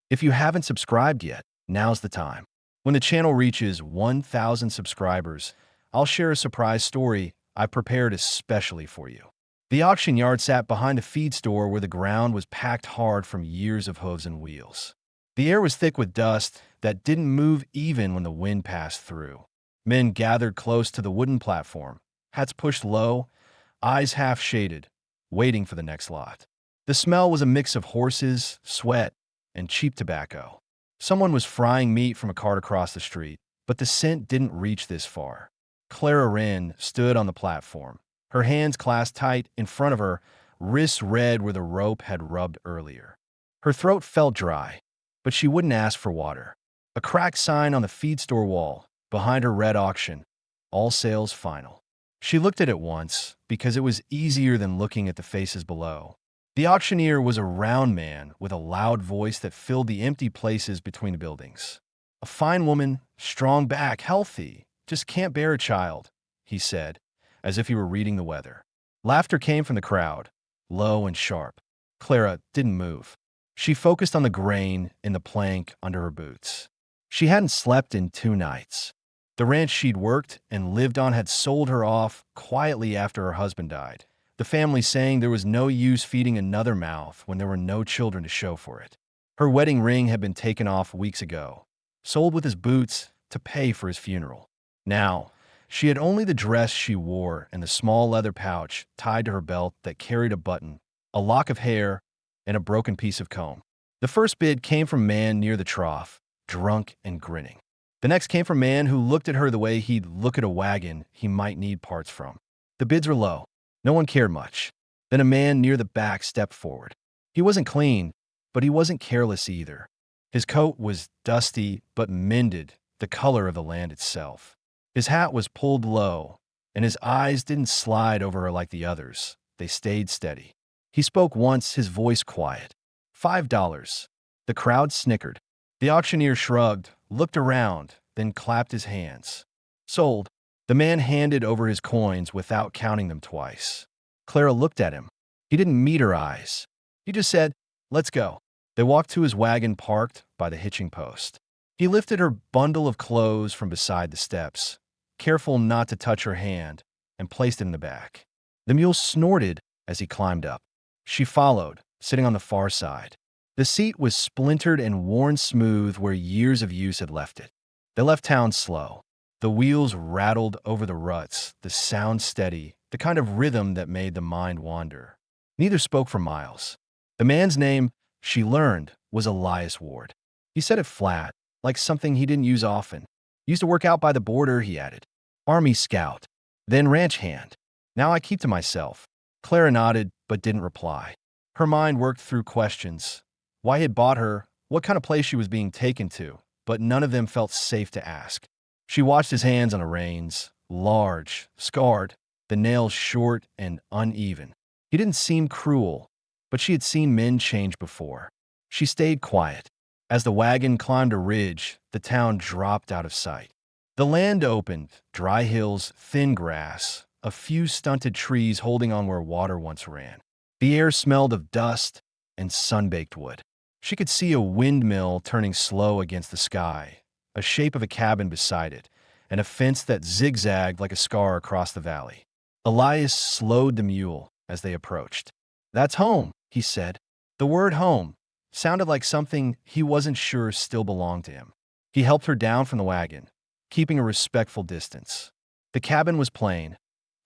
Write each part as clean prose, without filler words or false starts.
If you haven't subscribed yet, now's the time. When the channel reaches 1,000 subscribers, I'll share a surprise story I prepared especially for you. The auction yard sat behind a feed store where the ground was packed hard from years of hooves and wheels. The air was thick with dust that didn't move even when the wind passed through. Men gathered close to the wooden platform, hats pushed low, eyes half shaded, waiting for the next lot. The smell was a mix of horses, sweat, and cheap tobacco. Someone was frying meat from a cart across the street, but the scent didn't reach this far. Clara Wren stood on the platform, her hands clasped tight in front of her, wrists red where the rope had rubbed earlier. Her throat felt dry, but she wouldn't ask for water. A cracked sign on the feed store wall, behind her read auction, all sales final. She looked at it once because it was easier than looking at the faces below. The auctioneer was a round man with a loud voice that filled the empty places between the buildings. A fine woman, strong back, healthy, just can't bear a child, he said, as if he were reading the weather. Laughter came from the crowd, low and sharp. Clara didn't move. She focused on the grain in the plank under her boots. She hadn't slept in 2 nights. The ranch she'd worked and lived on had sold her off quietly after her husband died, the family saying there was no use feeding another mouth when there were no children to show for it. Her wedding ring had been taken off weeks ago, sold with his boots to pay for his funeral. Now, she had only the dress she wore and the small leather pouch tied to her belt that carried a button, a lock of hair, and a broken piece of comb. The first bid came from a man near the trough, drunk and grinning. The next came from a man who looked at her the way he'd look at a wagon he might need parts from. The bids were low. No one cared much. Then a man near the back stepped forward. He wasn't clean, but he wasn't careless either. His coat was dusty but mended, the color of the land itself. His hat was pulled low, and his eyes didn't slide over her like the others. They stayed steady. He spoke once, his voice quiet. $5. The crowd snickered. The auctioneer shrugged, looked around, then clapped his hands. Sold. The man handed over his coins without counting them twice. Clara looked at him. He didn't meet her eyes. He just said, "Let's go." They walked to his wagon parked by the hitching post. He lifted her bundle of clothes from beside the steps, careful not to touch her hand, and placed it in the back. The mule snorted as he climbed up. She followed, sitting on the far side. The seat was splintered and worn smooth where years of use had left it. They left town slow. The wheels rattled over the ruts, the sound steady, the kind of rhythm that made the mind wander. Neither spoke for miles. The man's name, she learned, was Elias Ward. He said it flat, like something he didn't use often. Used to work out by the border, he added. Army scout, then ranch hand. Now I keep to myself. Clara nodded, but didn't reply. Her mind worked through questions. Why he had bought her, what kind of place she was being taken to, but none of them felt safe to ask. She watched his hands on the reins, large, scarred, the nails short and uneven. He didn't seem cruel, but she had seen men change before. She stayed quiet. As the wagon climbed a ridge, the town dropped out of sight. The land opened, dry hills, thin grass, a few stunted trees holding on where water once ran. The air smelled of dust and sun-baked wood. She could see a windmill turning slow against the sky, a shape of a cabin beside it, and a fence that zigzagged like a scar across the valley. Elias slowed the mule as they approached. "That's home," he said. The word home sounded like something he wasn't sure still belonged to him. He helped her down from the wagon, keeping a respectful distance. The cabin was plain.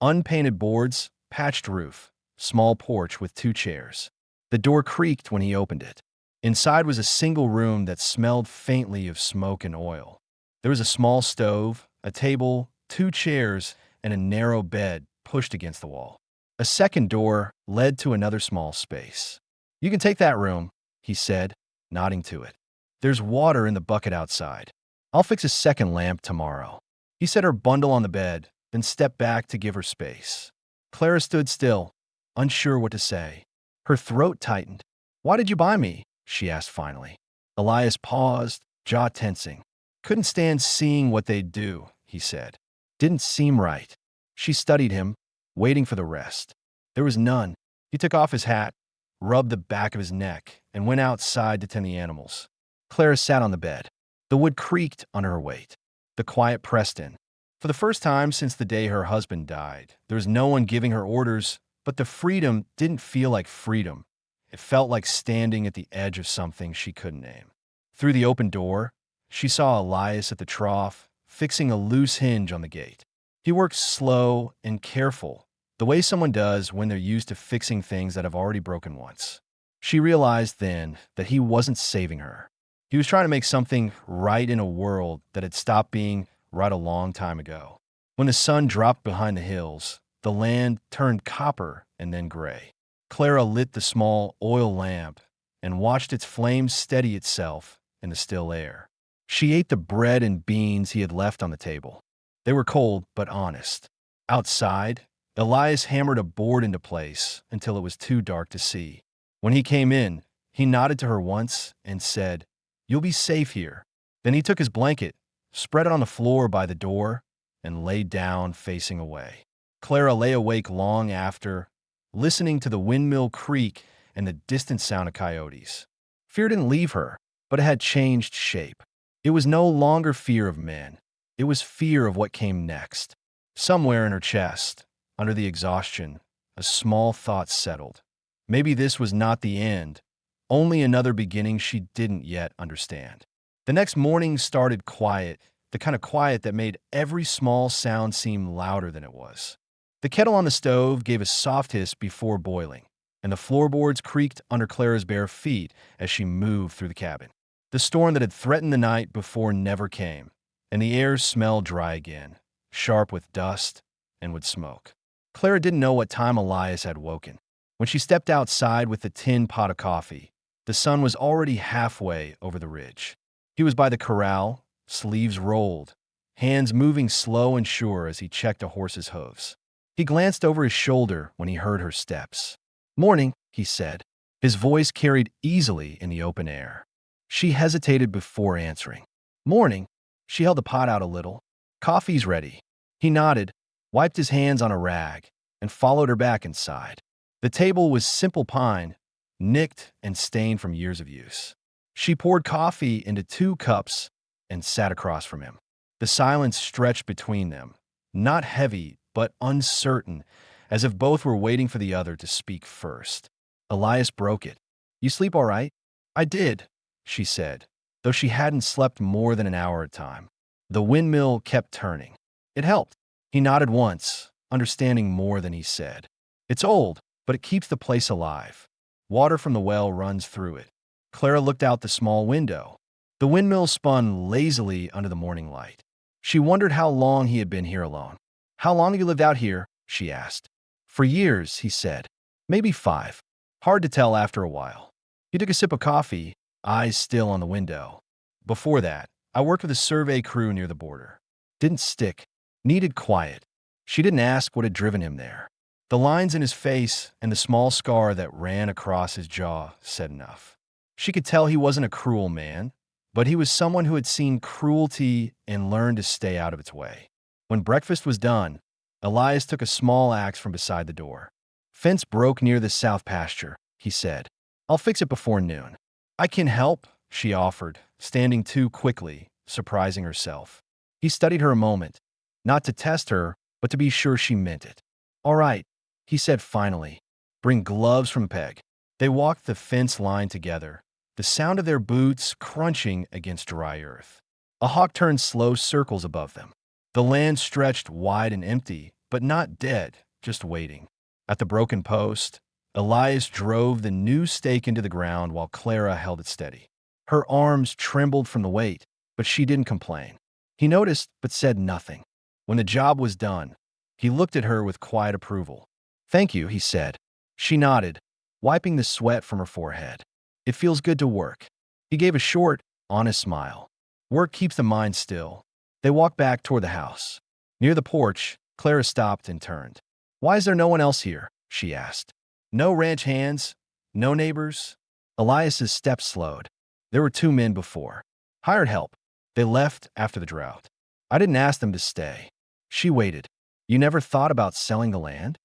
Unpainted boards, patched roof, small porch with 2 chairs. The door creaked when he opened it. Inside was a single room that smelled faintly of smoke and oil. There was a small stove, a table, 2 chairs, and a narrow bed pushed against the wall. A second door led to another small space. "You can take that room," he said, nodding to it. "There's water in the bucket outside. I'll fix a second lamp tomorrow." He set her bundle on the bed, then stepped back to give her space. Clara stood still, unsure what to say. Her throat tightened. "Why did you buy me?" she asked finally. Elias paused, jaw tensing. "Couldn't stand seeing what they'd do," he said. "Didn't seem right." She studied him, waiting for the rest. There was none. He took off his hat, rubbed the back of his neck, and went outside to tend the animals. Clara sat on the bed. The wood creaked under her weight. The quiet pressed in. For the first time since the day her husband died, there was no one giving her orders, but the freedom didn't feel like freedom. It felt like standing at the edge of something she couldn't name. Through the open door, she saw Elias at the trough, fixing a loose hinge on the gate. He worked slow and careful, the way someone does when they're used to fixing things that have already broken once. She realized then that he wasn't saving her. He was trying to make something right in a world that had stopped being right a long time ago. When the sun dropped behind the hills, the land turned copper and then gray. Clara lit the small oil lamp and watched its flame steady itself in the still air. She ate the bread and beans he had left on the table. They were cold but honest. Outside, Elias hammered a board into place until it was too dark to see. When he came in, he nodded to her once and said, "You'll be safe here." Then he took his blanket, spread it on the floor by the door, and lay down facing away. Clara lay awake long after, listening to the windmill creak and the distant sound of coyotes. Fear didn't leave her, but it had changed shape. It was no longer fear of men. It was fear of what came next. Somewhere in her chest, under the exhaustion, a small thought settled. Maybe this was not the end, only another beginning she didn't yet understand. The next morning started quiet, the kind of quiet that made every small sound seem louder than it was. The kettle on the stove gave a soft hiss before boiling, and the floorboards creaked under Clara's bare feet as she moved through the cabin. The storm that had threatened the night before never came, and the air smelled dry again, sharp with dust and with smoke. Clara didn't know what time Elias had woken. When she stepped outside with the tin pot of coffee, the sun was already halfway over the ridge. He was by the corral, sleeves rolled, hands moving slow and sure as he checked a horse's hooves. He glanced over his shoulder when he heard her steps. "Morning," he said. His voice carried easily in the open air. She hesitated before answering. "Morning." She held the pot out a little. "Coffee's ready." He nodded, wiped his hands on a rag, and followed her back inside. The table was simple pine, nicked and stained from years of use. She poured coffee into 2 cups and sat across from him. The silence stretched between them, not heavy but uncertain, as if both were waiting for the other to speak first. Elias broke it. "You sleep all right?" "I did," she said, though she hadn't slept more than an hour at a time. The windmill kept turning. It helped. He nodded once, understanding more than he said. "It's old, but it keeps the place alive. Water from the well runs through it." Clara looked out the small window. The windmill spun lazily under the morning light. She wondered how long he had been here alone. "How long have you lived out here?" she asked. "For years," he said. "Maybe 5. Hard to tell after a while." He took a sip of coffee, eyes still on the window. "Before that, I worked with a survey crew near the border. Didn't stick. Needed quiet." She didn't ask what had driven him there. The lines in his face and the small scar that ran across his jaw said enough. She could tell he wasn't a cruel man, but he was someone who had seen cruelty and learned to stay out of its way. When breakfast was done, Elias took a small axe from beside the door. "Fence broke near the south pasture," he said. "I'll fix it before noon." "I can help," she offered, standing too quickly, surprising herself. He studied her a moment, not to test her, but to be sure she meant it. "All right," he said finally. "Bring gloves from Peg." They walked the fence line together, the sound of their boots crunching against dry earth. A hawk turned slow circles above them. The land stretched wide and empty, but not dead, just waiting. At the broken post, Elias drove the new stake into the ground while Clara held it steady. Her arms trembled from the weight, but she didn't complain. He noticed but said nothing. When the job was done, he looked at her with quiet approval. "Thank you," he said. She nodded, wiping the sweat from her forehead. "It feels good to work." He gave a short, honest smile. "Work keeps the mind still." They walked back toward the house. Near the porch, Clara stopped and turned. "Why is there no one else here?" she asked. "No ranch hands? No neighbors?" Elias's steps slowed. There were 2 men before. "Hired help. They left after the drought. I didn't ask them to stay." She waited. "You never thought about selling the land?"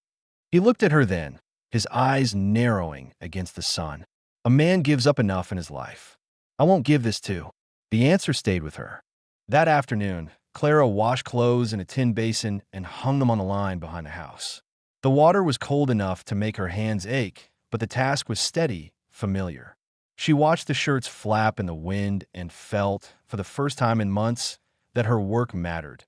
He looked at her then, his eyes narrowing against the sun. "A man gives up enough in his life. I won't give this to. The answer stayed with her. That afternoon, Clara washed clothes in a tin basin and hung them on the line behind the house. The water was cold enough to make her hands ache, but the task was steady, familiar. She watched the shirts flap in the wind and felt, for the first time in months, that her work mattered,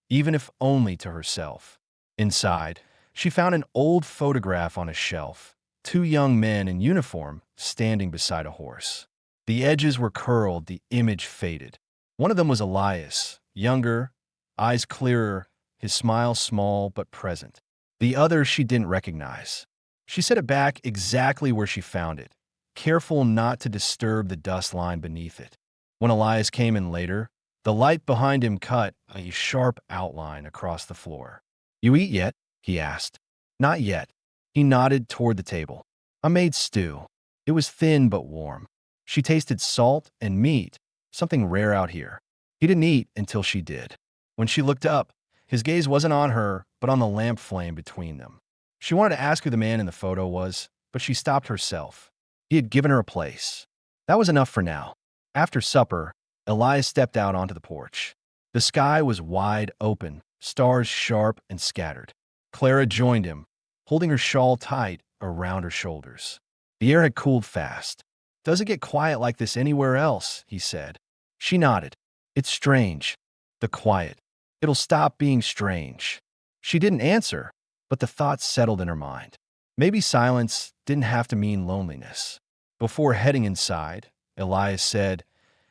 even if only to herself. Inside, she found an old photograph on a shelf, two young men in uniform standing beside a horse. The edges were curled, the image faded. One of them was Elias, younger, eyes clearer, his smile small but present. The other she didn't recognize. She set it back exactly where she found it, careful not to disturb the dust line beneath it. When Elias came in later, the light behind him cut a sharp outline across the floor. "You eat yet?" he asked. "Not yet." He nodded toward the table. "I made stew." It was thin but warm. She tasted salt and meat, something rare out here. He didn't eat until she did. When she looked up, his gaze wasn't on her, but on the lamp flame between them. She wanted to ask who the man in the photo was, but she stopped herself. He had given her a place. That was enough for now. After supper, Elias stepped out onto the porch. The sky was wide open, stars sharp and scattered. Clara joined him, holding her shawl tight around her shoulders. The air had cooled fast. "Does it get quiet like this anywhere else?" he said. She nodded. "It's strange. The quiet. It'll stop being strange." She didn't answer, but the thought settled in her mind. Maybe silence didn't have to mean loneliness. Before heading inside, Elias said,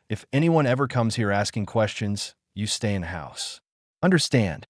"If anyone ever comes here asking questions, you stay in the house." "Understand."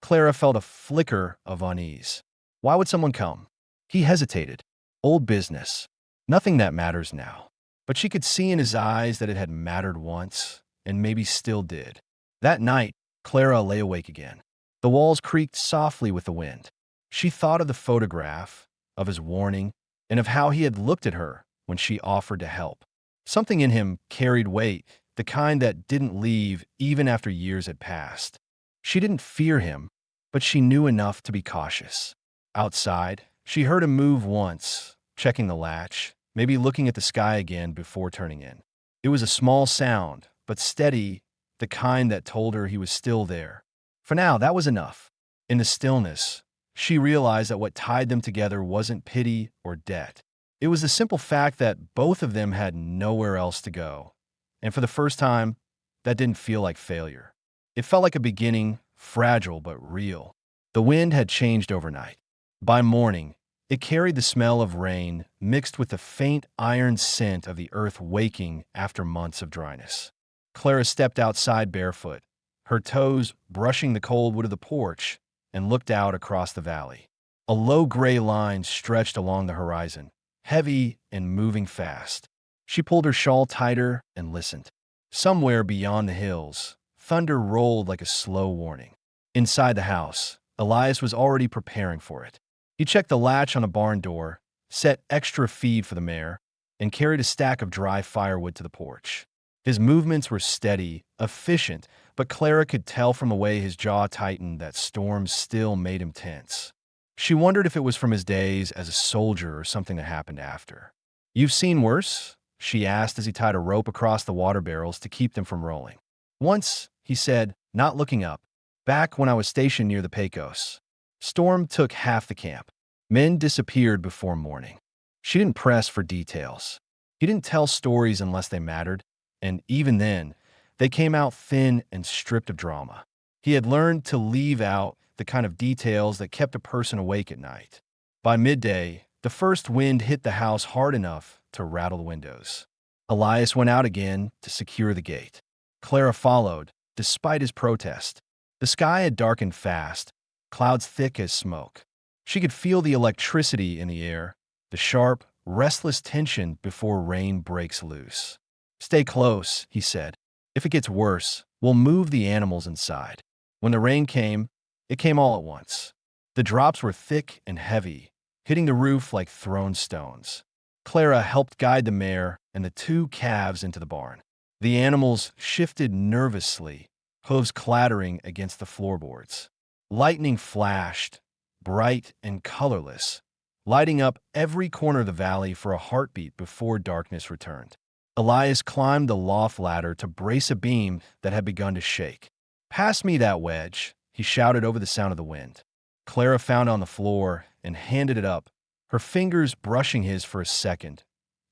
Clara felt a flicker of unease. Why would someone come? He hesitated. Old business. Nothing that matters now. But she could see in his eyes that it had mattered once, and maybe still did. That night, Clara lay awake again. The walls creaked softly with the wind. She thought of the photograph, of his warning, and of how he had looked at her when she offered to help. Something in him carried weight, the kind that didn't leave even after years had passed. She didn't fear him, but she knew enough to be cautious. Outside, she heard him move once, checking the latch, maybe looking at the sky again before turning in. It was a small sound, but steady, the kind that told her he was still there. For now, that was enough. In the stillness, she realized that what tied them together wasn't pity or debt. It was the simple fact that both of them had nowhere else to go. And for the first time, that didn't feel like failure. It felt like a beginning, fragile but real. The wind had changed overnight. By morning, it carried the smell of rain mixed with the faint iron scent of the earth waking after months of dryness. Clara stepped outside barefoot, her toes brushing the cold wood of the porch, and looked out across the valley. A low gray line stretched along the horizon, heavy and moving fast. She pulled her shawl tighter and listened. Somewhere beyond the hills, thunder rolled like a slow warning. Inside the house, Elias was already preparing for it. He checked the latch on a barn door, set extra feed for the mare, and carried a stack of dry firewood to the porch. His movements were steady, efficient, but Clara could tell from the way his jaw tightened that storms still made him tense. She wondered if it was from his days as a soldier or something that happened after. "You've seen worse?" she asked as he tied a rope across the water barrels to keep them from rolling. "Once," he said, not looking up, "back when I was stationed near the Pecos. Storm took half the camp. Men disappeared before morning." She didn't press for details. He didn't tell stories unless they mattered, and even then, they came out thin and stripped of drama. He had learned to leave out the kind of details that kept a person awake at night. By midday, the first wind hit the house hard enough to rattle the windows. Elias went out again to secure the gate. Clara followed, despite his protest. The sky had darkened fast, clouds thick as smoke. She could feel the electricity in the air, the sharp, restless tension before rain breaks loose. "Stay close," he said. "If it gets worse, we'll move the animals inside." When the rain came, it came all at once. The drops were thick and heavy, hitting the roof like thrown stones. Clara helped guide the mare and the two calves into the barn. The animals shifted nervously, hooves clattering against the floorboards. Lightning flashed, bright and colorless, lighting up every corner of the valley for a heartbeat before darkness returned. Elias climbed the loft ladder to brace a beam that had begun to shake. "Pass me that wedge," he shouted over the sound of the wind. Clara found it on the floor and handed it up, her fingers brushing his for a second,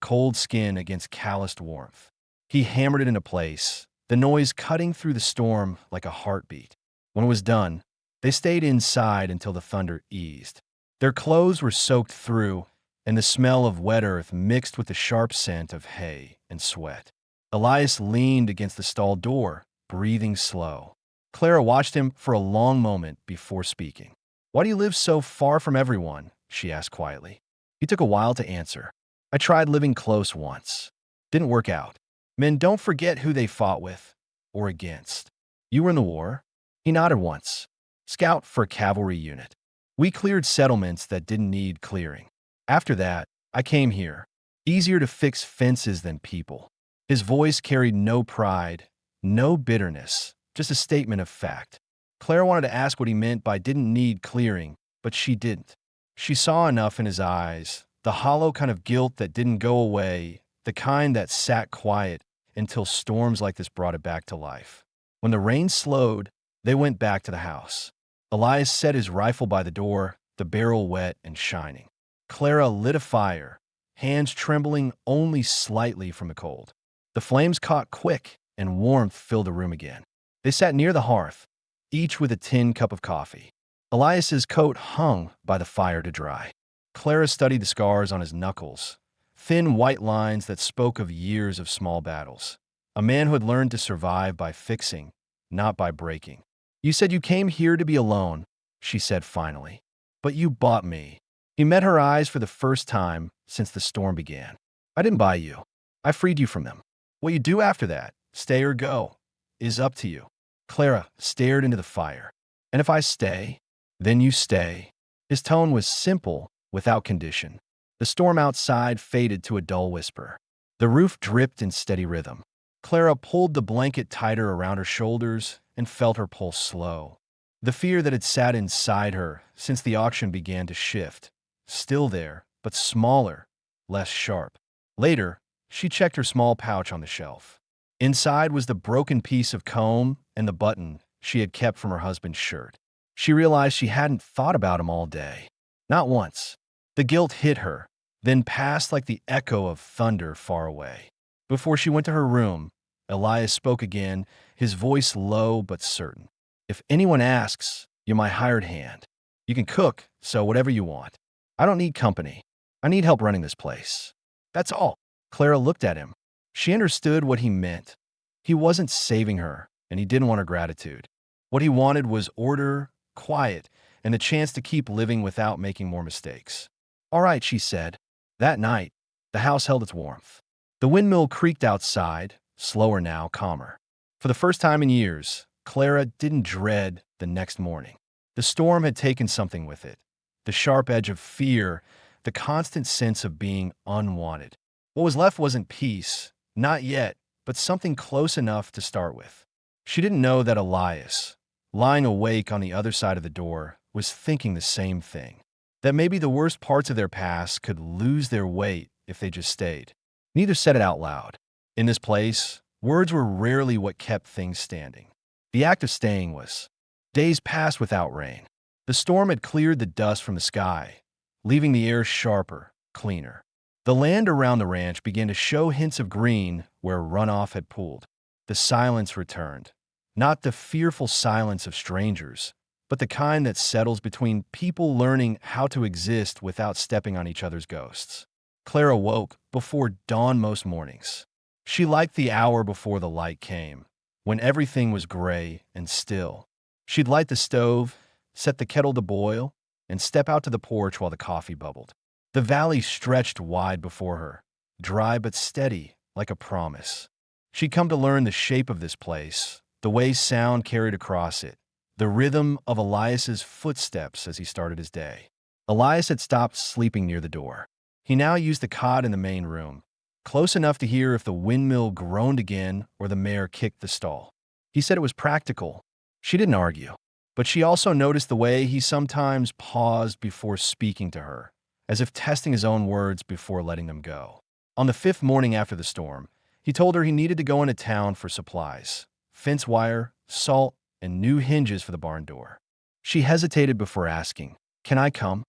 cold skin against calloused warmth. He hammered it into place, the noise cutting through the storm like a heartbeat. When it was done, they stayed inside until the thunder eased. Their clothes were soaked through, and the smell of wet earth mixed with the sharp scent of hay and sweat. Elias leaned against the stall door, breathing slow. Clara watched him for a long moment before speaking. "Why do you live so far from everyone?" she asked quietly. He took a while to answer. "I tried living close once. Didn't work out. Men don't forget who they fought with or against. You were in the war?" He nodded once. "Scout for a cavalry unit. We cleared settlements that didn't need clearing. After that, I came here. Easier to fix fences than people." His voice carried no pride, no bitterness, just a statement of fact. Claire wanted to ask what he meant by "didn't need clearing," but she didn't. She saw enough in his eyes, the hollow kind of guilt that didn't go away, the kind that sat quiet until storms like this brought it back to life. When the rain slowed, they went back to the house. Elias set his rifle by the door, the barrel wet and shining. Clara lit a fire, hands trembling only slightly from the cold. The flames caught quick, and warmth filled the room again. They sat near the hearth, each with a tin cup of coffee. Elias's coat hung by the fire to dry. Clara studied the scars on his knuckles, thin white lines that spoke of years of small battles. A man who had learned to survive by fixing, not by breaking. "You said you came here to be alone," she said finally. "But you bought me." He met her eyes for the first time since the storm began. "I didn't buy you. I freed you from them. What you do after that, stay or go, is up to you." Clara stared into the fire. "And if I stay, then you stay." His tone was simple, without condition. The storm outside faded to a dull whisper. The roof dripped in steady rhythm. Clara pulled the blanket tighter around her shoulders and felt her pulse slow. The fear that had sat inside her since the auction began to shift. Still there, but smaller, less sharp. Later, she checked her small pouch on the shelf. Inside was the broken piece of comb and the button she had kept from her husband's shirt. She realized she hadn't thought about him all day. Not once. The guilt hit her, then passed like the echo of thunder far away. Before she went to her room, Elias spoke again, his voice low but certain. "If anyone asks, you're my hired hand. You can cook, so whatever you want. I don't need company. I need help running this place. That's all." Clara looked at him. She understood what he meant. He wasn't saving her, and he didn't want her gratitude. What he wanted was order, quiet, and the chance to keep living without making more mistakes. "All right," she said. That night, the house held its warmth. The windmill creaked outside, slower now, calmer. For the first time in years, Clara didn't dread the next morning. The storm had taken something with it. The sharp edge of fear, the constant sense of being unwanted. What was left wasn't peace, not yet, but something close enough to start with. She didn't know that Elias, lying awake on the other side of the door, was thinking the same thing. That maybe the worst parts of their past could lose their weight if they just stayed. Neither said it out loud. In this place, words were rarely what kept things standing. The act of staying was. Days passed without rain. The storm had cleared the dust from the sky, leaving the air sharper, cleaner. The land around the ranch began to show hints of green where runoff had pooled. The silence returned. Not the fearful silence of strangers, but the kind that settles between people learning how to exist without stepping on each other's ghosts. Clara woke before dawn most mornings. She liked the hour before the light came, when everything was gray and still. She'd light the stove, set the kettle to boil, and step out to the porch while the coffee bubbled. The valley stretched wide before her, dry but steady, like a promise. She'd come to learn the shape of this place, the way sound carried across it, the rhythm of Elias's footsteps as he started his day. Elias had stopped sleeping near the door. He now used the cot in the main room, close enough to hear if the windmill groaned again or the mare kicked the stall. He said it was practical. She didn't argue, but she also noticed the way he sometimes paused before speaking to her, as if testing his own words before letting them go. On the fifth morning after the storm, He told her he needed to go into town for supplies, fence wire, salt, and new hinges for the barn door. She hesitated before asking, "Can I come?"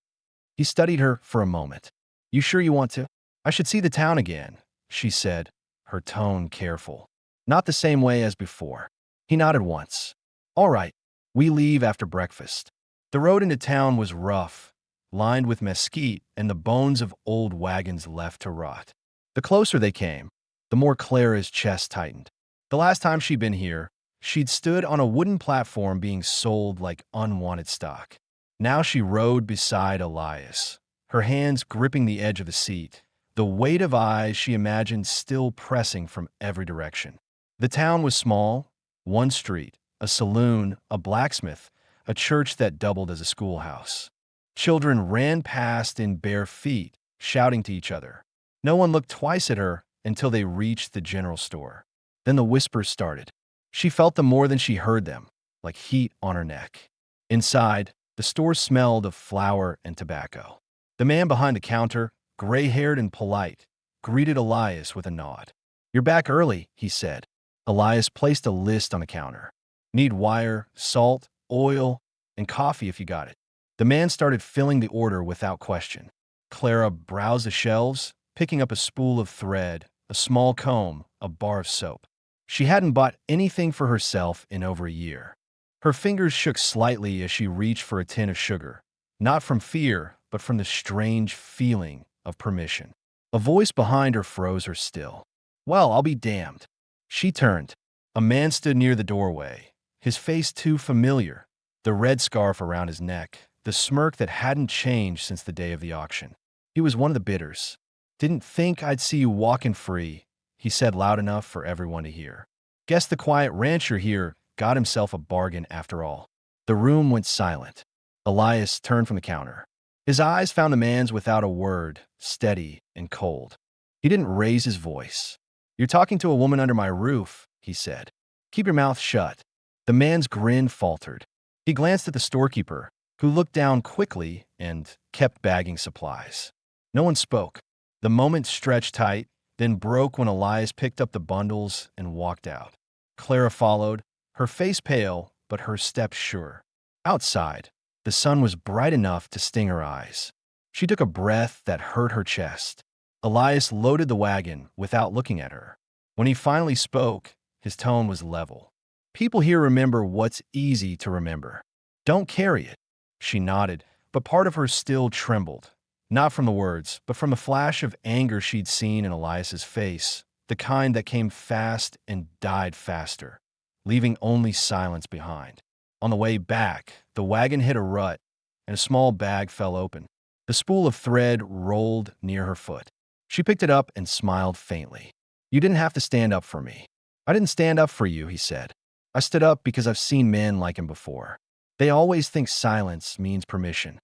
He studied her for a moment. "You sure you want to?" "I should see the town again," she said, her tone careful. "Not the same way as before." He nodded once. "All right, we leave after breakfast." The road into town was rough, lined with mesquite and the bones of old wagons left to rot. The closer they came, the more Clara's chest tightened. The last time she'd been here, she'd stood on a wooden platform being sold like unwanted stock. Now she rode beside Elias, her hands gripping the edge of the seat, the weight of eyes she imagined still pressing from every direction. The town was small, one street, a saloon, a blacksmith, a church that doubled as a schoolhouse. Children ran past in bare feet, shouting to each other. No one looked twice at her until they reached the general store. Then the whispers started. She felt them more than she heard them, like heat on her neck. Inside, the store smelled of flour and tobacco. The man behind the counter, gray-haired and polite, greeted Elias with a nod. "You're back early," he said. Elias placed a list on the counter. "Need wire, salt, oil, and coffee if you got it." The man started filling the order without question. Clara browsed the shelves, picking up a spool of thread, a small comb, a bar of soap. She hadn't bought anything for herself in over a year. Her fingers shook slightly as she reached for a tin of sugar, not from fear, but from the strange feeling of permission. A voice behind her froze her still. "Well, I'll be damned." She turned. A man stood near the doorway, his face too familiar, the red scarf around his neck, the smirk that hadn't changed since the day of the auction. He was one of the bidders. "Didn't think I'd see you walking free," he said loud enough for everyone to hear. "Guess the quiet rancher here got himself a bargain after all." The room went silent. Elias turned from the counter. His eyes found the man's without a word, steady and cold. He didn't raise his voice. "You're talking to a woman under my roof," he said. "Keep your mouth shut." The man's grin faltered. He glanced at the storekeeper, who looked down quickly and kept bagging supplies. No one spoke. The moment stretched tight, then broke when Elias picked up the bundles and walked out. Clara followed, her face pale, but her step sure. Outside, the sun was bright enough to sting her eyes. She took a breath that hurt her chest. Elias loaded the wagon without looking at her. When he finally spoke, his tone was level. "People here remember what's easy to remember. Don't carry it." She nodded, but part of her still trembled. Not from the words, but from the flash of anger she'd seen in Elias's face, the kind that came fast and died faster, leaving only silence behind. On the way back, the wagon hit a rut, and a small bag fell open. The spool of thread rolled near her foot. She picked it up and smiled faintly. "You didn't have to stand up for me." "I didn't stand up for you," he said. "I stood up because I've seen men like him before. They always think silence means permission.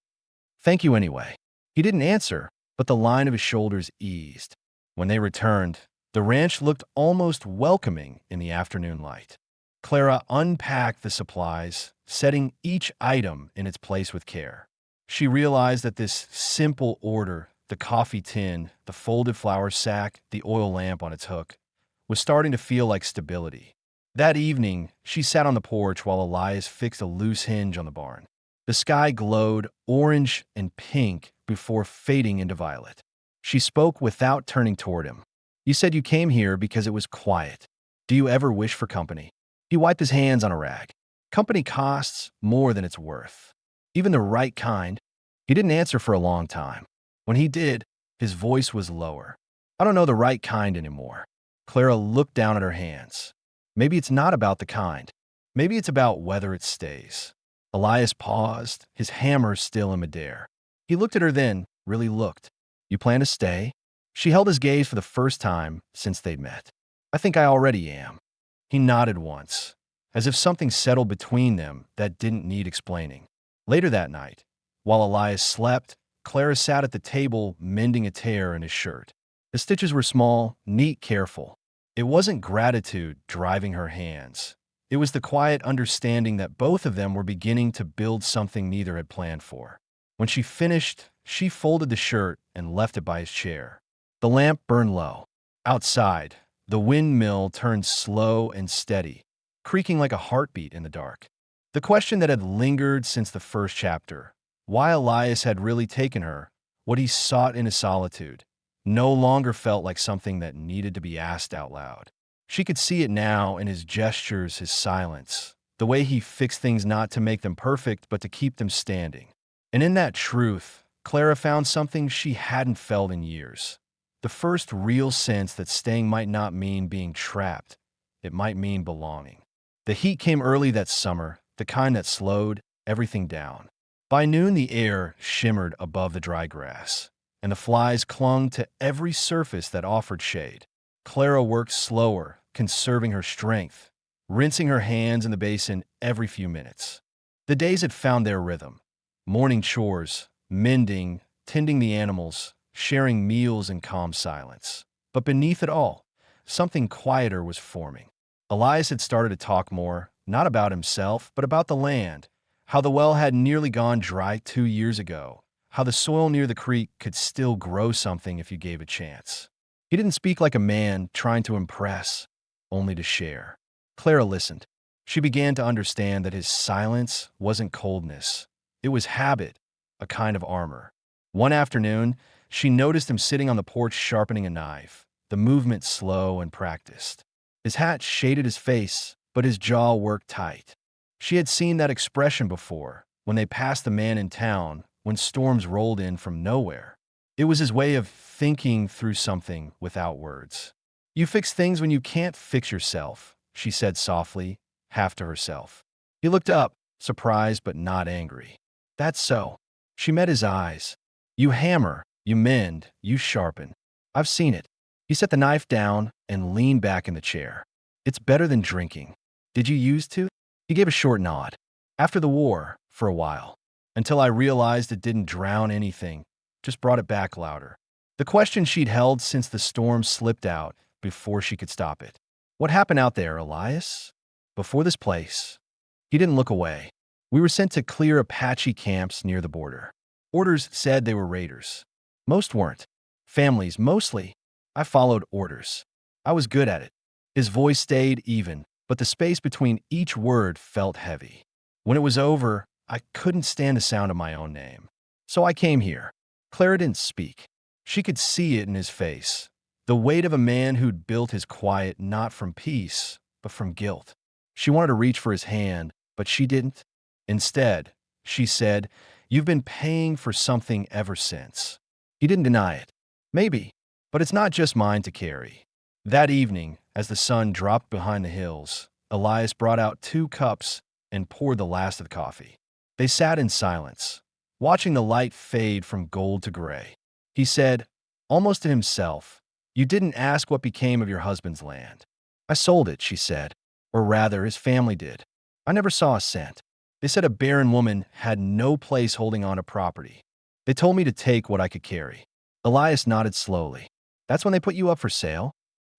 Thank you anyway." He didn't answer, but the line of his shoulders eased. When they returned, the ranch looked almost welcoming in the afternoon light. Clara unpacked the supplies, setting each item in its place with care. She realized that this simple order, the coffee tin, the folded flour sack, the oil lamp on its hook, was starting to feel like stability. That evening, she sat on the porch while Elias fixed a loose hinge on the barn. The sky glowed orange and pink before fading into violet. She spoke without turning toward him. "You said you came here because it was quiet. Do you ever wish for company?" He wiped his hands on a rag. "Company costs more than it's worth. Even the right kind." He didn't answer for a long time. When he did, his voice was lower. "I don't know the right kind anymore." Clara looked down at her hands. "Maybe it's not about the kind. Maybe it's about whether it stays." Elias paused, his hammer still in midair. He looked at her then, really looked. "You plan to stay?" She held his gaze for the first time since they'd met. "I think I already am." He nodded once, as if something settled between them that didn't need explaining. Later that night, while Elias slept, Clara sat at the table mending a tear in his shirt. The stitches were small, neat, careful. It wasn't gratitude driving her hands. It was the quiet understanding that both of them were beginning to build something neither had planned for. When she finished, she folded the shirt and left it by his chair. The lamp burned low. Outside, The windmill turned slow and steady, creaking like a heartbeat in the dark. The question that had lingered since the first chapter, why Elias had really taken her, what he sought in his solitude, no longer felt like something that needed to be asked out loud. She could see it now in his gestures, his silence, the way he fixed things not to make them perfect, but to keep them standing. And in that truth, Clara found something she hadn't felt in years. The first real sense that staying might not mean being trapped. It might mean belonging. The heat came early that summer, the kind that slowed everything down. By noon, the air shimmered above the dry grass, and the flies clung to every surface that offered shade. Clara worked slower, conserving her strength, rinsing her hands in the basin every few minutes. The days had found their rhythm. Morning chores, mending, tending the animals, sharing meals in calm silence. But beneath it all, something quieter was forming. Elias had started to talk more, not about himself, but about the land, how the well had nearly gone dry 2 years ago, how the soil near the creek could still grow something if you gave a chance. He didn't speak like a man trying to impress, only to share. Clara listened. She began to understand that his silence wasn't coldness. It was habit, a kind of armor. One afternoon, she noticed him sitting on the porch sharpening a knife, the movement slow and practiced. His hat shaded his face, but his jaw worked tight. She had seen that expression before, when they passed the man in town, when storms rolled in from nowhere. It was his way of thinking through something without words. "You fix things when you can't fix yourself," she said softly, half to herself. He looked up, surprised but not angry. "That's so." She met his eyes. "You hammer, you mend, you sharpen. I've seen it." He set the knife down and leaned back in the chair. "It's better than drinking. Did you used to?" He gave a short nod. "After the war, for a while. Until I realized it didn't drown anything, just brought it back louder." The question she'd held since the storm slipped out before she could stop it. "What happened out there, Elias? Before this place?" He didn't look away. "We were sent to clear Apache camps near the border. Orders said they were raiders. Most weren't. Families, mostly. I followed orders. I was good at it." His voice stayed even, but the space between each word felt heavy. "When it was over, I couldn't stand the sound of my own name. So I came here." Clara didn't speak. She could see it in his face. The weight of a man who'd built his quiet not from peace, but from guilt. She wanted to reach for his hand, but she didn't. Instead, she said, "You've been paying for something ever since." He didn't deny it. "Maybe, but it's not just mine to carry." That evening, as the sun dropped behind the hills, Elias brought out 2 cups and poured the last of the coffee. They sat in silence, watching the light fade from gold to gray. He said, almost to himself, "You didn't ask what became of your husband's land." "I sold it," she said. "Or rather, his family did. I never saw a cent. They said a barren woman had no place holding on to property. They told me to take what I could carry." Elias nodded slowly. "That's when they put you up for sale?"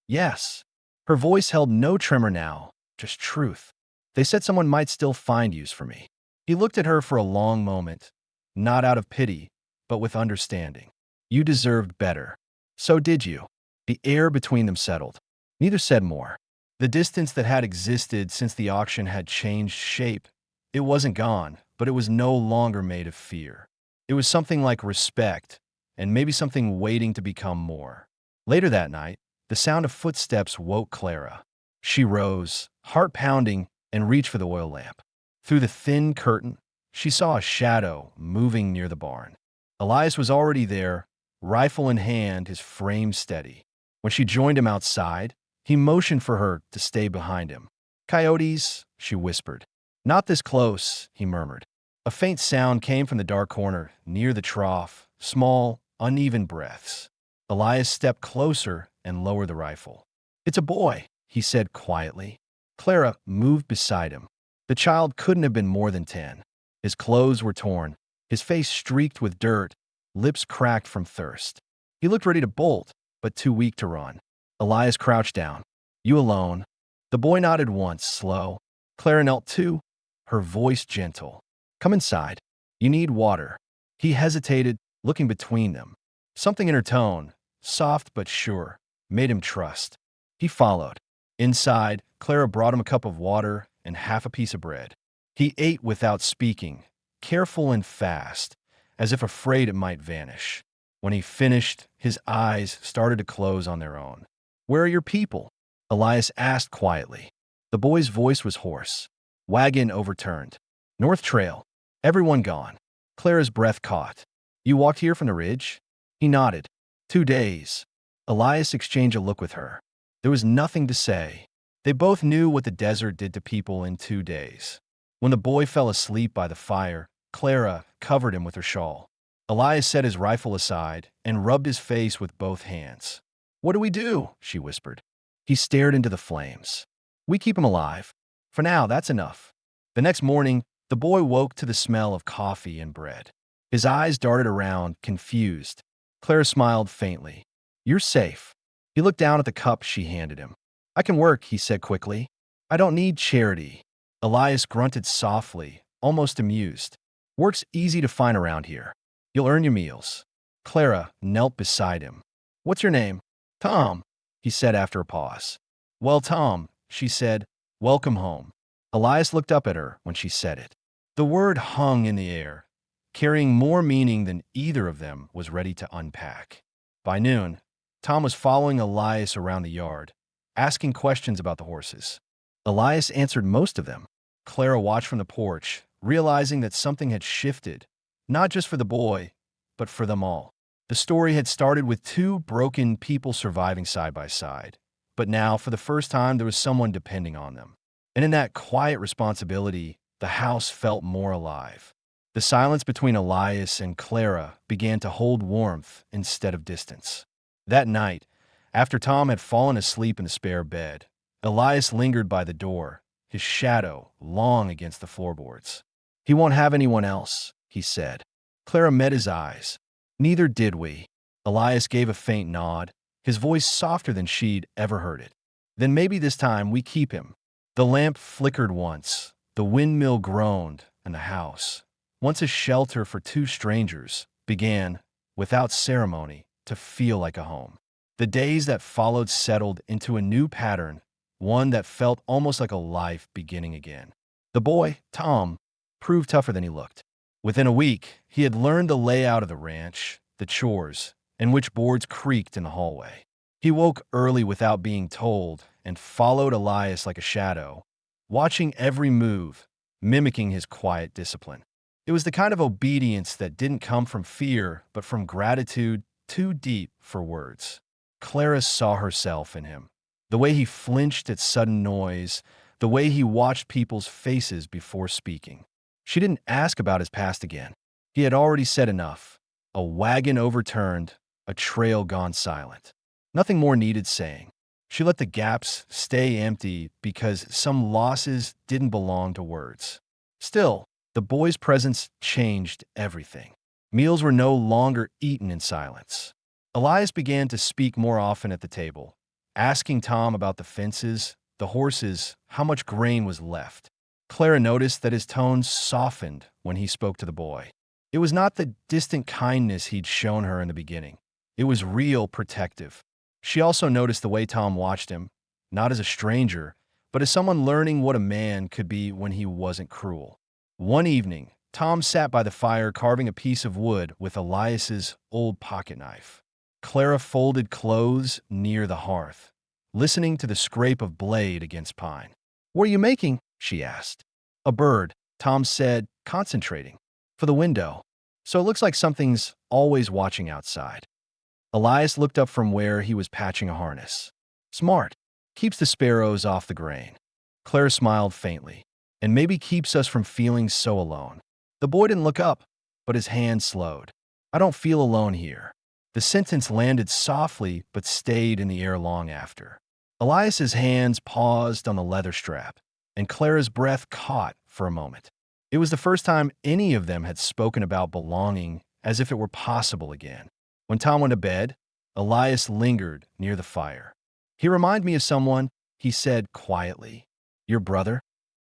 "Yes." Her voice held no tremor now, just truth. "They said someone might still find use for me." He looked at her for a long moment, not out of pity, but with understanding. "You deserved better. So did you." The air between them settled. Neither said more. The distance that had existed since the auction had changed shape. It wasn't gone, but it was no longer made of fear. It was something like respect, and maybe something waiting to become more. Later that night, the sound of footsteps woke Clara. She rose, heart pounding, and reached for the oil lamp. Through the thin curtain, she saw a shadow moving near the barn. Elias was already there, rifle in hand, his frame steady. When she joined him outside, he motioned for her to stay behind him. "Coyotes," she whispered. "Not this close," he murmured. A faint sound came from the dark corner, near the trough, small, uneven breaths. Elias stepped closer and lowered the rifle. "It's a boy," he said quietly. Clara moved beside him. The child couldn't have been more than 10. His clothes were torn, his face streaked with dirt, lips cracked from thirst. He looked ready to bolt, but too weak to run. Elias crouched down. "You alone?" The boy nodded once, slow. Clara knelt too, her voice gentle. "Come inside. You need water." He hesitated, looking between them. Something in her tone, soft but sure, made him trust. He followed. Inside, Clara brought him a cup of water and half a piece of bread. He ate without speaking, careful and fast, as if afraid it might vanish. When he finished, his eyes started to close on their own. "Where are your people?" Elias asked quietly. The boy's voice was hoarse. "Wagon overturned. North Trail. Everyone gone." Clara's breath caught. "You walked here from the ridge?" He nodded. 2 days. Elias exchanged a look with her. There was nothing to say. They both knew what the desert did to people in 2 days. When the boy fell asleep by the fire, Clara covered him with her shawl. Elias set his rifle aside and rubbed his face with both hands. "What do we do?" she whispered. He stared into the flames. "We keep him alive. For now, that's enough." The next morning, the boy woke to the smell of coffee and bread. His eyes darted around, confused. Clara smiled faintly. "You're safe." He looked down at the cup she handed him. "I can work," he said quickly. "I don't need charity." Elias grunted softly, almost amused. "Work's easy to find around here. You'll earn your meals." Clara knelt beside him. "What's your name?" "Tom," he said after a pause. "Well, Tom," she said, "welcome home." Elias looked up at her when she said it. The word hung in the air, carrying more meaning than either of them was ready to unpack. By noon, Tom was following Elias around the yard, asking questions about the horses. Elias answered most of them. Clara watched from the porch, realizing that something had shifted, not just for the boy, but for them all. The story had started with two broken people surviving side by side, but now, for the first time, there was someone depending on them. And in that quiet responsibility, the house felt more alive. The silence between Elias and Clara began to hold warmth instead of distance. That night, after Tom had fallen asleep in the spare bed, Elias lingered by the door, his shadow long against the floorboards. "He won't have anyone else," he said. Clara met his eyes. "Neither did we." Elias gave a faint nod, his voice softer than she'd ever heard it. "Then maybe this time we keep him." The lamp flickered once, the windmill groaned, and the house, once a shelter for two strangers, began, without ceremony, to feel like a home. The days that followed settled into a new pattern, one that felt almost like a life beginning again. The boy, Tom, proved tougher than he looked. Within a week, he had learned the layout of the ranch, the chores, and which boards creaked in the hallway. He woke early without being told and followed Elias like a shadow, watching every move, mimicking his quiet discipline. It was the kind of obedience that didn't come from fear, but from gratitude too deep for words. Clara saw herself in him. The way he flinched at sudden noise, the way he watched people's faces before speaking. She didn't ask about his past again. He had already said enough. A wagon overturned, a trail gone silent. Nothing more needed saying. She let the gaps stay empty because some losses didn't belong to words. Still, the boy's presence changed everything. Meals were no longer eaten in silence. Elias began to speak more often at the table, asking Tom about the fences, the horses, how much grain was left. Clara noticed that his tone softened when he spoke to the boy. It was not the distant kindness he'd shown her in the beginning. It was real, protective. She also noticed the way Tom watched him, not as a stranger, but as someone learning what a man could be when he wasn't cruel. One evening, Tom sat by the fire carving a piece of wood with Elias's old pocket knife. Clara folded clothes near the hearth, listening to the scrape of blade against pine. "What are you making?" she asked. "A bird," Tom said, concentrating. "For the window. So it looks like something's always watching outside." Elias looked up from where he was patching a harness. "Smart. Keeps the sparrows off the grain." Clara smiled faintly. "And maybe keeps us from feeling so alone." The boy didn't look up, but his hand slowed. "I don't feel alone here." The sentence landed softly but stayed in the air long after. Elias's hands paused on the leather strap, and Clara's breath caught for a moment. It was the first time any of them had spoken about belonging as if it were possible again. When Tom went to bed, Elias lingered near the fire. "He reminded me of someone," he said quietly. "Your brother?"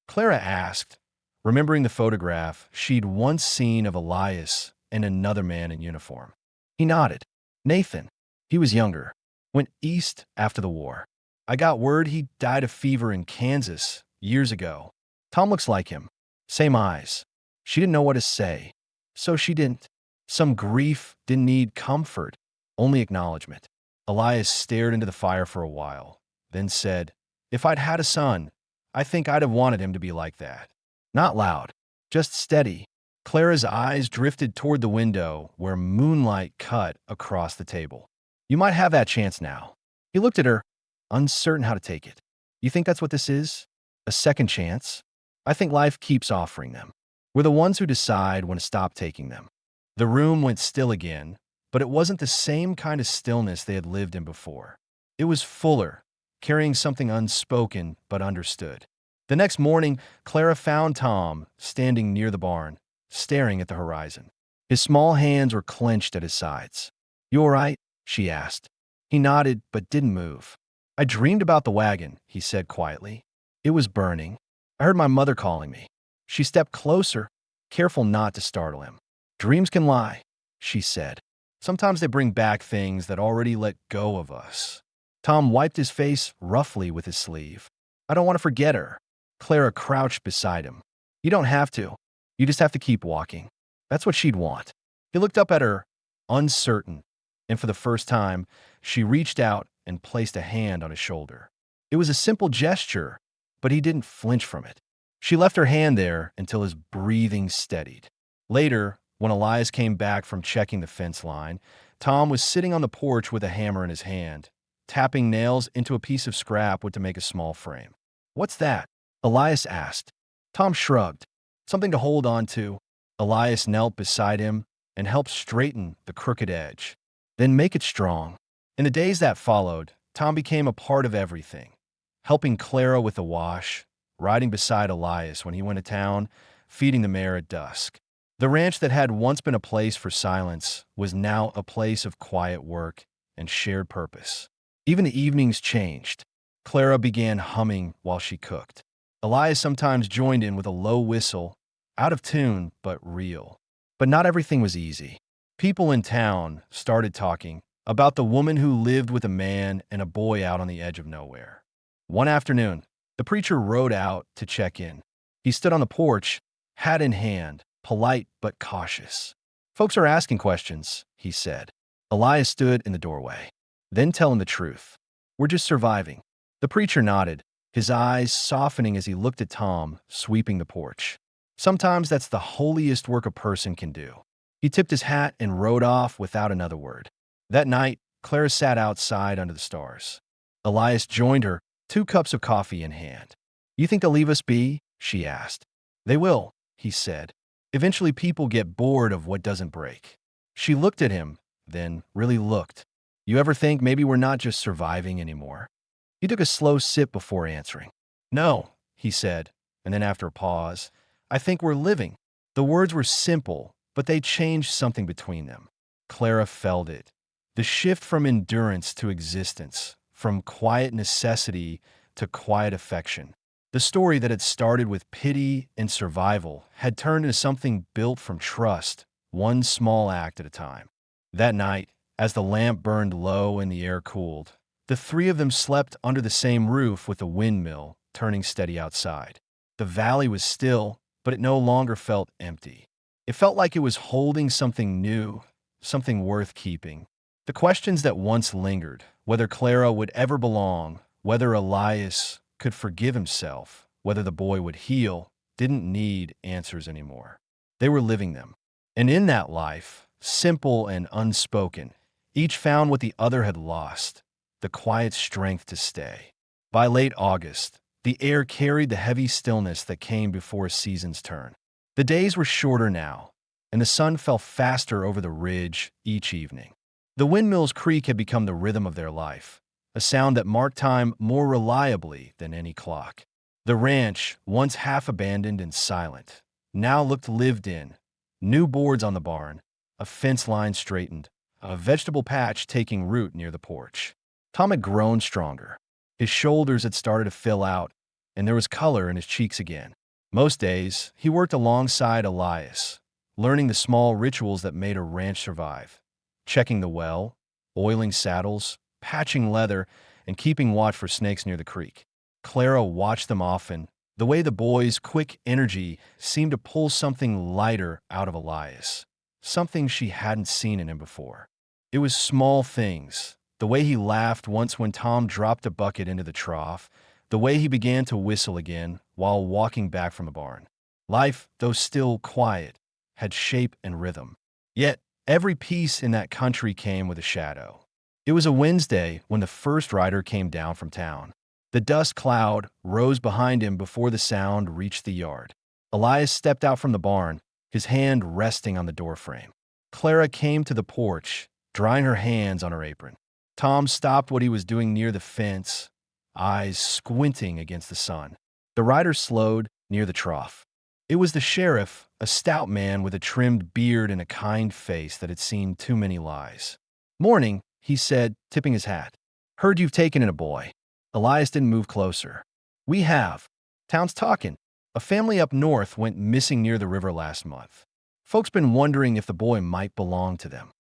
Clara asked, remembering the photograph she'd once seen of Elias and another man in uniform. He nodded. "Nathan. He was younger. Went east after the war." I got word he died of fever in Kansas years ago. Tom looks like him. Same eyes. She didn't know what to say. So she didn't. Some grief didn't need comfort, only acknowledgement. Elias stared into the fire for a while, then said, "If I'd had a son, I think I'd have wanted him to be like that." Not loud, just steady. Clara's eyes drifted toward the window where moonlight cut across the table. "You might have that chance now." He looked at her, uncertain how to take it. "You think that's what this is? A second chance?" "I think life keeps offering them. We're the ones who decide when to stop taking them." The room went still again, but it wasn't the same kind of stillness they had lived in before. It was fuller, carrying something unspoken but understood. The next morning, Clara found Tom standing near the barn, staring at the horizon. His small hands were clenched at his sides. "You all right?" she asked. He nodded but didn't move. "I dreamed about the wagon," he said quietly. "It was burning. I heard my mother calling me." She stepped closer, careful not to startle him. "Dreams can lie," she said. "Sometimes they bring back things that already let go of us." Tom wiped his face roughly with his sleeve. "I don't want to forget her." Clara crouched beside him. "You don't have to. You just have to keep walking." That's what she'd want. He looked up at her, uncertain, and for the first time, she reached out and placed a hand on his shoulder. It was a simple gesture, but he didn't flinch from it. She left her hand there until his breathing steadied. Later, when Elias came back from checking the fence line, Tom was sitting on the porch with a hammer in his hand, tapping nails into a piece of scrap wood to make a small frame. "What's that?" Elias asked. Tom shrugged. "Something to hold on to." Elias knelt beside him and helped straighten the crooked edge. "Then make it strong." In the days that followed, Tom became a part of everything, helping Clara with the wash, riding beside Elias when he went to town, feeding the mare at dusk. The ranch that had once been a place for silence was now a place of quiet work and shared purpose. Even the evenings changed. Clara began humming while she cooked. Elias sometimes joined in with a low whistle, out of tune but real. But not everything was easy. People in town started talking about the woman who lived with a man and a boy out on the edge of nowhere. One afternoon, the preacher rode out to check in. He stood on the porch, hat in hand, polite but cautious. "Folks are asking questions," he said. Elias stood in the doorway. "Then tell him the truth. We're just surviving." The preacher nodded, his eyes softening as he looked at Tom, sweeping the porch. "Sometimes that's the holiest work a person can do." He tipped his hat and rode off without another word. That night, Clara sat outside under the stars. Elias joined her, 2 cups of coffee in hand. "You think they'll leave us be?" she asked. "They will," he said. "Eventually people get bored of what doesn't break." She looked at him, then really looked. "You ever think maybe we're not just surviving anymore?" He took a slow sip before answering. "No," he said, and then after a pause, "I think we're living." The words were simple, but they changed something between them. Clara felt it. The shift from endurance to existence, from quiet necessity to quiet affection. The story that had started with pity and survival had turned into something built from trust, one small act at a time. That night, as the lamp burned low and the air cooled, the three of them slept under the same roof with the windmill turning steady outside. The valley was still, but it no longer felt empty. It felt like it was holding something new, something worth keeping. The questions that once lingered, whether Clara would ever belong, whether Elias could forgive himself, whether the boy would heal, didn't need answers anymore. They were living them. And in that life, simple and unspoken, each found what the other had lost, the quiet strength to stay. By late August, the air carried the heavy stillness that came before a season's turn. The days were shorter now, and the sun fell faster over the ridge each evening. The windmill's creak had become the rhythm of their life, a sound that marked time more reliably than any clock. The ranch, once half abandoned and silent, now looked lived in. New boards on the barn, a fence line straightened, a vegetable patch taking root near the porch. Tom had grown stronger. His shoulders had started to fill out, and there was color in his cheeks again. Most days, he worked alongside Elias, learning the small rituals that made a ranch survive. Checking the well, oiling saddles, patching leather, and keeping watch for snakes near the creek. Clara watched them often, the way the boy's quick energy seemed to pull something lighter out of Elias, something she hadn't seen in him before. It was small things, the way he laughed once when Tom dropped a bucket into the trough, the way he began to whistle again while walking back from the barn. Life, though still quiet, had shape and rhythm. Yet, every piece in that country came with a shadow. It was a Wednesday when the first rider came down from town. The dust cloud rose behind him before the sound reached the yard. Elias stepped out from the barn, his hand resting on the doorframe. Clara came to the porch, drying her hands on her apron. Tom stopped what he was doing near the fence, eyes squinting against the sun. The rider slowed near the trough. It was the sheriff, a stout man with a trimmed beard and a kind face that had seen too many lies. "Morning," he said, tipping his hat. "Heard you've taken in a boy." Elias didn't move closer. "We have. Town's talking. A family up north went missing near the river last month. Folks been wondering if the boy might belong to them."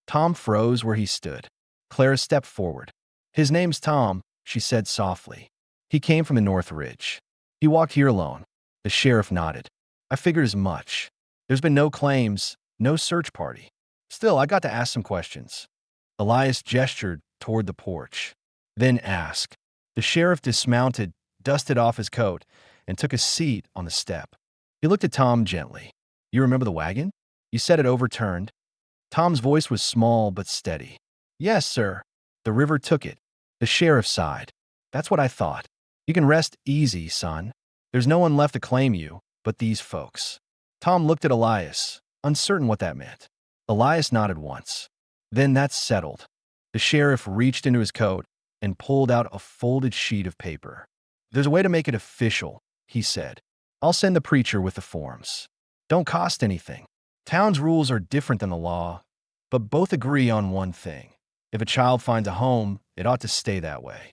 Tom froze where he stood. Clara stepped forward. "His name's Tom," she said softly. "He came from the North Ridge. He walked here alone." The sheriff nodded. "I figured as much. There's been no claims, no search party. Still, I got to ask some questions." Elias gestured toward the porch, then asked. The sheriff dismounted, dusted off his coat, and took a seat on the step. He looked at Tom gently. "You remember the wagon? You said it overturned." Tom's voice was small but steady. "Yes, sir. The river took it." The sheriff sighed. "That's what I thought. You can rest easy, son. There's no one left to claim you but these folks." Tom looked at Elias, uncertain what that meant. Elias nodded once. "Then that's settled." The sheriff reached into his coat and pulled out a folded sheet of paper. "There's a way to make it official," he said. "I'll send the preacher with the forms. Don't cost anything. Town's rules are different than the law, but both agree on one thing. If a child finds a home, it ought to stay that way."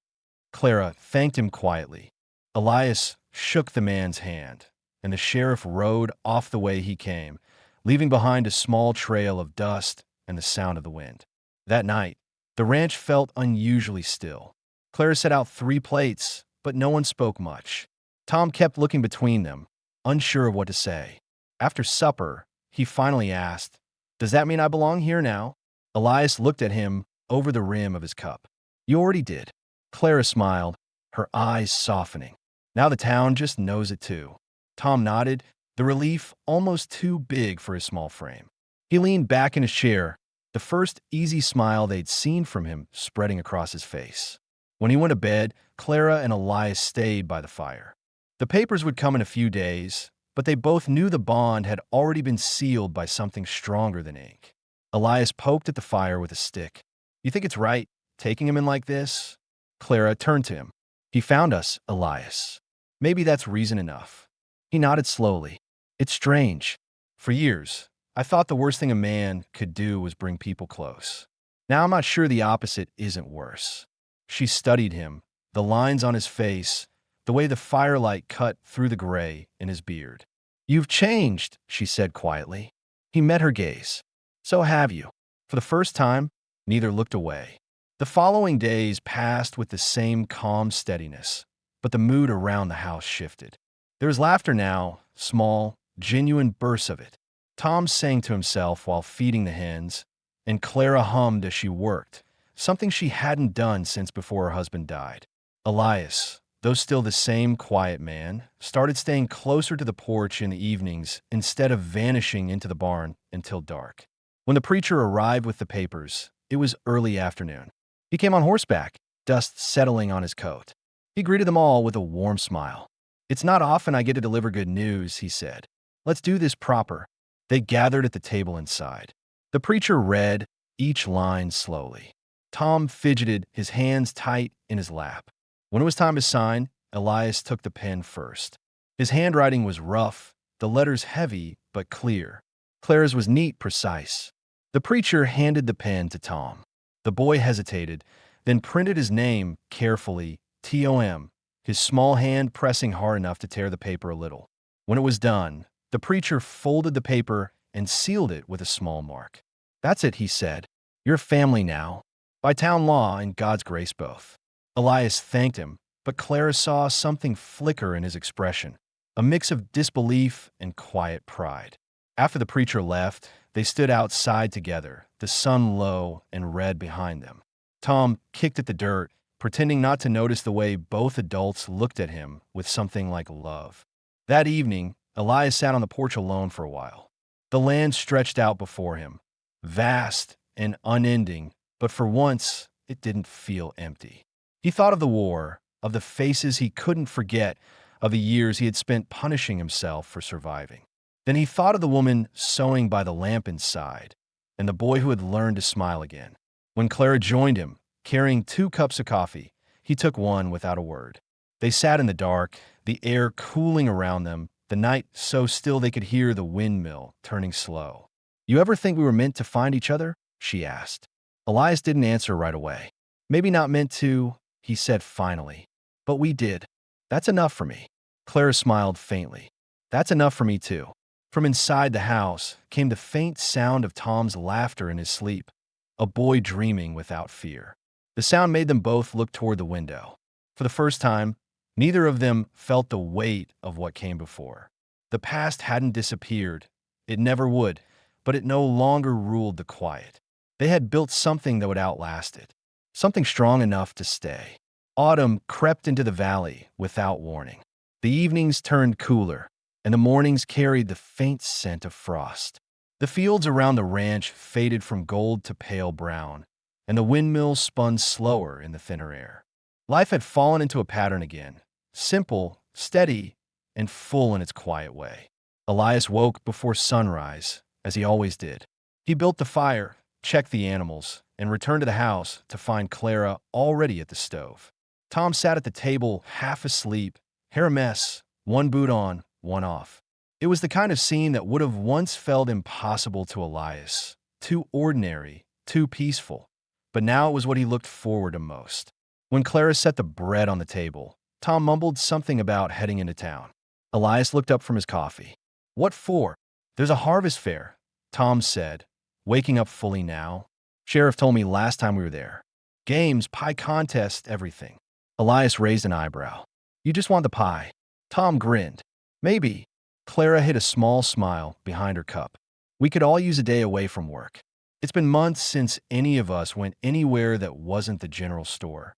Clara thanked him quietly. Elias shook the man's hand, and the sheriff rode off the way he came, leaving behind a small trail of dust and the sound of the wind. That night, the ranch felt unusually still. Clara set out 3 plates, but no one spoke much. Tom kept looking between them, unsure of what to say. After supper, he finally asked, "Does that mean I belong here now?" Elias looked at him over the rim of his cup. "You already did." Clara smiled, her eyes softening. "Now the town just knows it too." Tom nodded, the relief almost too big for his small frame. He leaned back in his chair, the first easy smile they'd seen from him spreading across his face. When he went to bed, Clara and Elias stayed by the fire. The papers would come in a few days, but they both knew the bond had already been sealed by something stronger than ink. Elias poked at the fire with a stick. "You think it's right, taking him in like this?" Clara turned to him. "He found us, Elias. Maybe that's reason enough." He nodded slowly. "It's strange. For years, I thought the worst thing a man could do was bring people close. Now I'm not sure the opposite isn't worse." She studied him, the lines on his face, the way the firelight cut through the gray in his beard. "You've changed," she said quietly. He met her gaze. "So have you." For the first time, neither looked away. The following days passed with the same calm steadiness, but the mood around the house shifted. There was laughter now, small, genuine bursts of it. Tom sang to himself while feeding the hens, and Clara hummed as she worked, something she hadn't done since before her husband died. Elias, though still the same quiet man, started staying closer to the porch in the evenings instead of vanishing into the barn until dark. When the preacher arrived with the papers, it was early afternoon. He came on horseback, dust settling on his coat. He greeted them all with a warm smile. "It's not often I get to deliver good news," he said. "Let's do this proper." They gathered at the table inside. The preacher read each line slowly. Tom fidgeted, his hands tight in his lap. When it was time to sign, Elias took the pen first. His handwriting was rough, the letters heavy but clear. Clara's was neat, precise. The preacher handed the pen to Tom. The boy hesitated, then printed his name carefully, Tom, his small hand pressing hard enough to tear the paper a little. When it was done, the preacher folded the paper and sealed it with a small mark. "That's it," he said. "You're a family now. By town law and God's grace both." Elias thanked him, but Clara saw something flicker in his expression, a mix of disbelief and quiet pride. After the preacher left, they stood outside together, the sun low and red behind them. Tom kicked at the dirt, pretending not to notice the way both adults looked at him with something like love. That evening, Elias sat on the porch alone for a while. The land stretched out before him, vast and unending, but for once, it didn't feel empty. He thought of the war, of the faces he couldn't forget, of the years he had spent punishing himself for surviving. Then he thought of the woman sewing by the lamp inside, and the boy who had learned to smile again. When Clara joined him, carrying 2 cups of coffee, he took one without a word. They sat in the dark, the air cooling around them, the night so still they could hear the windmill turning slow. "You ever think we were meant to find each other?" she asked. Elias didn't answer right away. "Maybe not meant to," he said finally. "But we did. That's enough for me." Clara smiled faintly. "That's enough for me too." From inside the house came the faint sound of Tom's laughter in his sleep, a boy dreaming without fear. The sound made them both look toward the window. For the first time, neither of them felt the weight of what came before. The past hadn't disappeared. It never would, but it no longer ruled the quiet. They had built something that would outlast it, something strong enough to stay. Autumn crept into the valley without warning. The evenings turned cooler, and the mornings carried the faint scent of frost. The fields around the ranch faded from gold to pale brown, and the windmill spun slower in the thinner air. Life had fallen into a pattern again, simple, steady, and full in its quiet way. Elias woke before sunrise, as he always did. He built the fire, checked the animals, and returned to the house to find Clara already at the stove. Tom sat at the table, half asleep, hair a mess, one boot on, one off. It was the kind of scene that would have once felt impossible to Elias, too ordinary, too peaceful. But now it was what he looked forward to most. When Clara set the bread on the table, Tom mumbled something about heading into town. Elias looked up from his coffee. "What for?" "There's a harvest fair," Tom said, waking up fully now. "Sheriff told me last time we were there. Games, pie contest, everything." Elias raised an eyebrow. "You just want the pie." Tom grinned. "Maybe." Clara hid a small smile behind her cup. "We could all use a day away from work. It's been months since any of us went anywhere that wasn't the general store."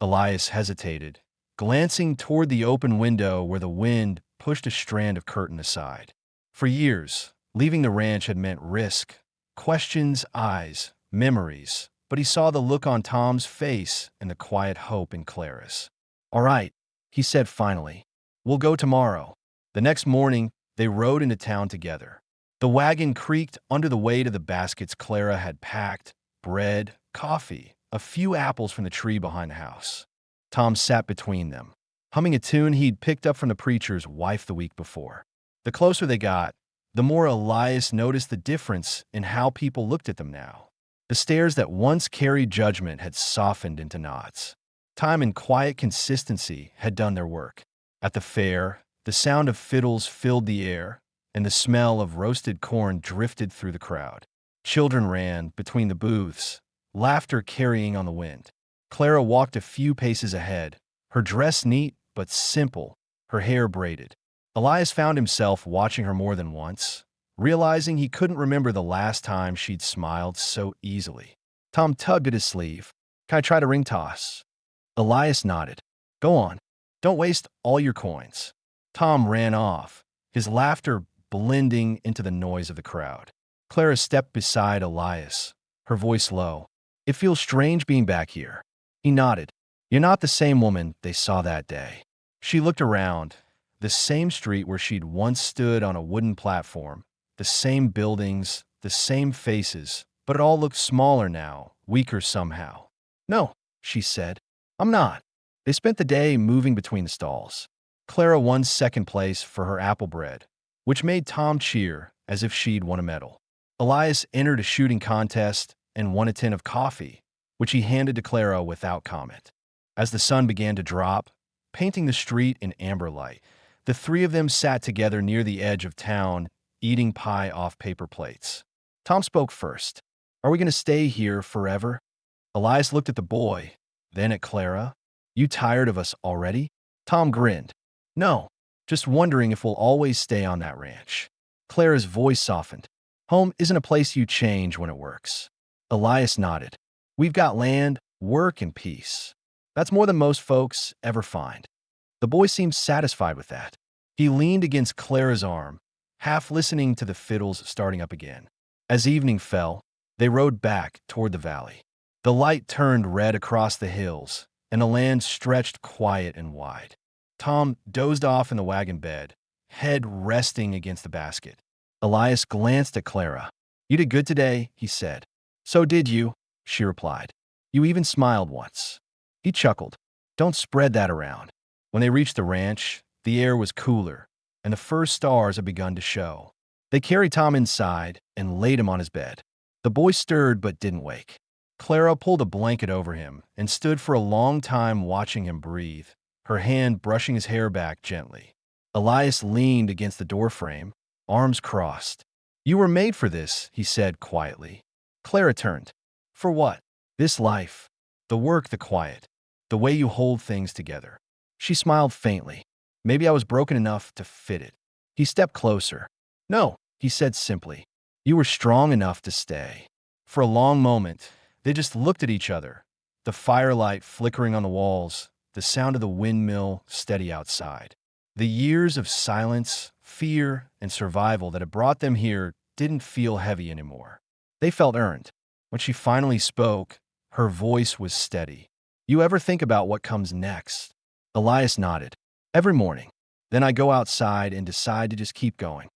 Elias hesitated, glancing toward the open window where the wind pushed a strand of curtain aside. For years, leaving the ranch had meant risk, questions, eyes, memories, but he saw the look on Tom's face and the quiet hope in Clara's. "All right," he said finally. "We'll go tomorrow." The next morning, they rode into town together. The wagon creaked under the weight of the baskets Clara had packed, bread, coffee, a few apples from the tree behind the house. Tom sat between them, humming a tune he'd picked up from the preacher's wife the week before. The closer they got, the more Elias noticed the difference in how people looked at them now. The stares that once carried judgment had softened into nods. Time and quiet consistency had done their work. At the fair, the sound of fiddles filled the air, and the smell of roasted corn drifted through the crowd. Children ran between the booths, laughter carrying on the wind. Clara walked a few paces ahead, her dress neat but simple, her hair braided. Elias found himself watching her more than once, realizing he couldn't remember the last time she'd smiled so easily. Tom tugged at his sleeve. "Can I try to ring toss?" Elias nodded. "Go on. Don't waste all your coins." Tom ran off, his laughter blending into the noise of the crowd. Clara stepped beside Elias, her voice low. "It feels strange being back here." He nodded. "You're not the same woman they saw that day." She looked around, the same street where she'd once stood on a wooden platform, the same buildings, the same faces, but it all looked smaller now, weaker somehow. "No," she said. "I'm not." They spent the day moving between the stalls. Clara won second place for her apple bread, which made Tom cheer as if she'd won a medal. Elias entered a shooting contest and won a tin of coffee, which he handed to Clara without comment. As the sun began to drop, painting the street in amber light, the three of them sat together near the edge of town, eating pie off paper plates. Tom spoke first. "Are we going to stay here forever?" Elias looked at the boy, then at Clara. You tired of us already? Tom grinned. No, just wondering if we'll always stay on that ranch. Clara's voice softened. Home isn't a place you change when it works. Elias nodded. We've got land, work, and peace. That's more than most folks ever find. The boy seemed satisfied with that. He leaned against Clara's arm, half listening to the fiddles starting up again. As evening fell, they rode back toward the valley. The light turned red across the hills, and the land stretched quiet and wide. Tom dozed off in the wagon bed, head resting against the basket. Elias glanced at Clara. You did good today, he said. So did you, she replied. You even smiled once. He chuckled. Don't spread that around. When they reached the ranch, the air was cooler, and the first stars had begun to show. They carried Tom inside and laid him on his bed. The boy stirred but didn't wake. Clara pulled a blanket over him and stood for a long time watching him breathe, her hand brushing his hair back gently. Elias leaned against the doorframe, arms crossed. You were made for this, he said quietly. Clara turned. For what? This life. The work, the quiet. The way you hold things together. She smiled faintly. Maybe I was broken enough to fit it. He stepped closer. No, he said simply. You were strong enough to stay. For a long moment, they just looked at each other, the firelight flickering on the walls, the sound of the windmill steady outside. The years of silence, fear, and survival that had brought them here didn't feel heavy anymore. They felt earned. When she finally spoke, her voice was steady. You ever think about what comes next? Elias nodded. Every morning. Then I go outside and decide to just keep going.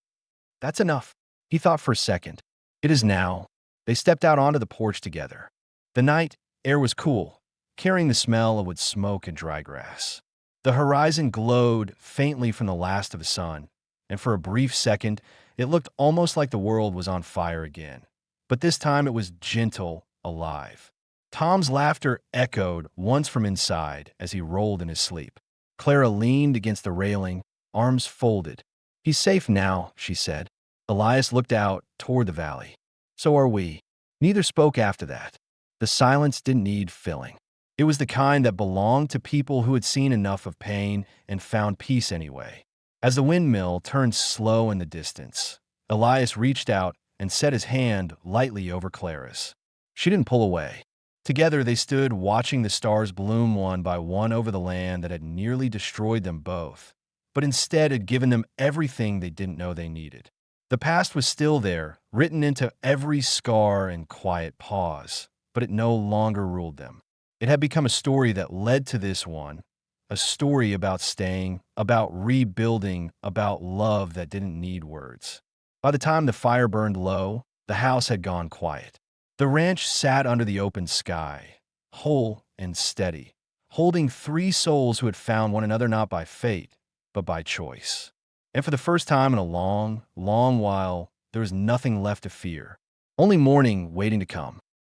That's enough. He thought for a second. It is now. They stepped out onto the porch together. The night air was cool, carrying the smell of wood smoke and dry grass. The horizon glowed faintly from the last of the sun, and for a brief second, it looked almost like the world was on fire again. But this time it was gentle, alive. Tom's laughter echoed once from inside as he rolled in his sleep. Clara leaned against the railing, arms folded. He's safe now, she said. Elias looked out toward the valley. So are we. Neither spoke after that. The silence didn't need filling. It was the kind that belonged to people who had seen enough of pain and found peace anyway. As the windmill turned slow in the distance, Elias reached out and set his hand lightly over Clara's. She didn't pull away. Together they stood watching the stars bloom one by one over the land that had nearly destroyed them both, but instead had given them everything they didn't know they needed. The past was still there, written into every scar and quiet pause, but it no longer ruled them. It had become a story that led to this one, a story about staying, about rebuilding, about love that didn't need words. By the time the fire burned low, the house had gone quiet. The ranch sat under the open sky, whole and steady, holding three souls who had found one another not by fate, but by choice. And for the first time in a long, long while, there was nothing left to fear, only morning waiting to come.